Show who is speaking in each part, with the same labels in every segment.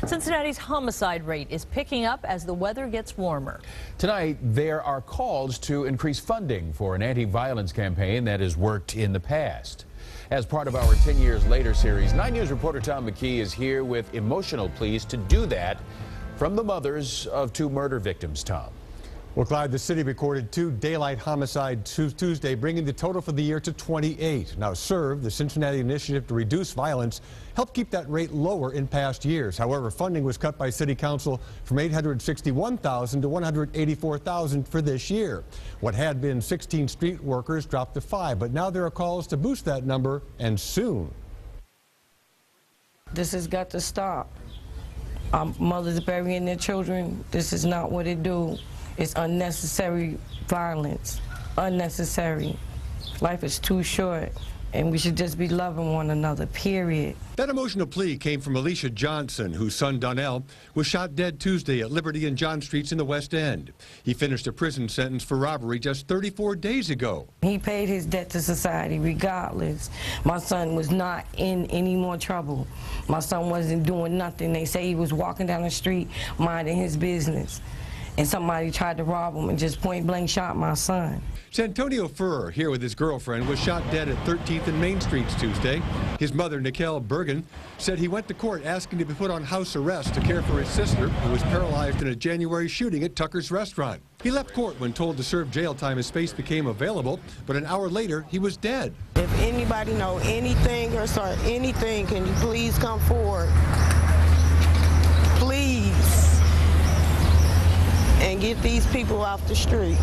Speaker 1: Cincinnati's homicide rate is picking up as the weather gets warmer.
Speaker 2: Tonight, there are calls to increase funding for an anti-violence campaign that has worked in the past. As part of our 10 Years Later series, 9 News reporter Tom McKee is here with emotional pleas to do that from the mothers of 2 murder victims. Tom.
Speaker 3: Well, Clyde, the city recorded 2 daylight homicides Tuesday, bringing the total for the year to 28. Now, SERVE, the Cincinnati Initiative to Reduce Violence, helped keep that rate lower in past years. However, funding was cut by City Council from $861,000 to $184,000 for this year. What had been 16 street workers dropped to 5, but now there are calls to boost that number, and soon.
Speaker 4: This has got to stop. Mothers burying their children, this is not what it do. It's unnecessary violence, unnecessary. Life is too short, and we should just be loving one another, period.
Speaker 3: That emotional plea came from Alicia Johnson, whose son Donnell was shot dead Tuesday at Liberty and John Streets in the West End. He finished a prison sentence for robbery just 34 days ago.
Speaker 4: He paid his debt to society regardless. My son was not in any more trouble. My son wasn't doing nothing. They say he was walking down the street minding his business, and somebody tried to rob him and just point blank shot my son.
Speaker 3: Santonio Furrer, here with his girlfriend, was shot dead at 13th and Main Streets Tuesday. His mother, Nicole Bergen, said he went to court asking to be put on house arrest to care for his sister, who was paralyzed in a January shooting at Tucker's restaurant. He left court when told to serve jail time as space became available, but an hour later, he was dead.
Speaker 5: If anybody know anything or saw anything, can you please come forward? Please. And get these people off the street.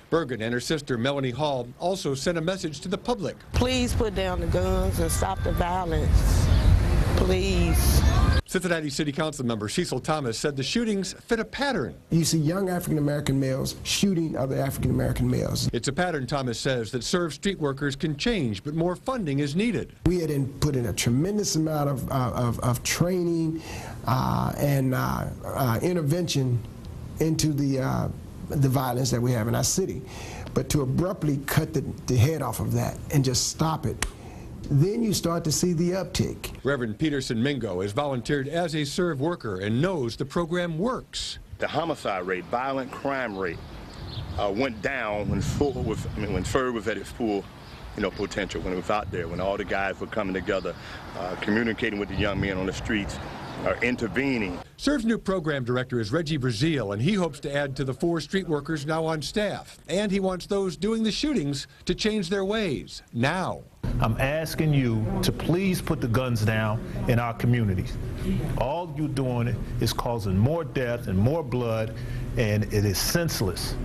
Speaker 3: Bergen and her sister Melanie Hall also sent a message to the public.
Speaker 5: Please put down the guns and stop the violence. Please.
Speaker 3: Cincinnati City Council member Cecil Thomas said the shootings fit a pattern.
Speaker 6: You see young African-American males shooting other African-American males.
Speaker 3: It's a pattern, Thomas says, that SERVE street workers can change, but more funding is needed.
Speaker 6: We had put in a tremendous amount of training and intervention into the violence that we have in our city. But to abruptly cut the head off of that and just stop it, then you start to see the uptick.
Speaker 3: Reverend Peterson Mingo has volunteered as a SERVE worker and knows the program works.
Speaker 7: The homicide rate, violent crime rate, went down when SERVE was at its full potential, when it was out there, when all the guys were coming together, communicating with the young men on the streets, intervening.
Speaker 3: SERVE's new program director is Reggie Brazil, and he hopes to add to the 4 street workers now on staff. And he wants those doing the shootings to change their ways now.
Speaker 8: I'm asking you to please put the guns down in our communities. All you're doing is causing more death and more blood, and it is senseless.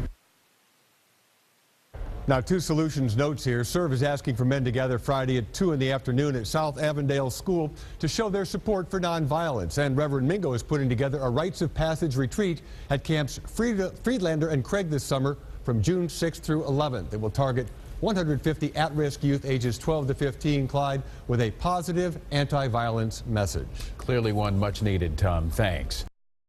Speaker 3: Now, 2 Solutions notes here. SERVE is asking for men to gather Friday at 2 in the afternoon at South Avondale School to show their support for nonviolence. And Reverend Mingo is putting together a rites of passage retreat at camps Friedlander and Craig this summer from June 6th through 11th. It will target 150 at-risk youth ages 12 to 15, Clyde, with a positive anti-violence message.
Speaker 2: Clearly one much needed, Tom. Thanks.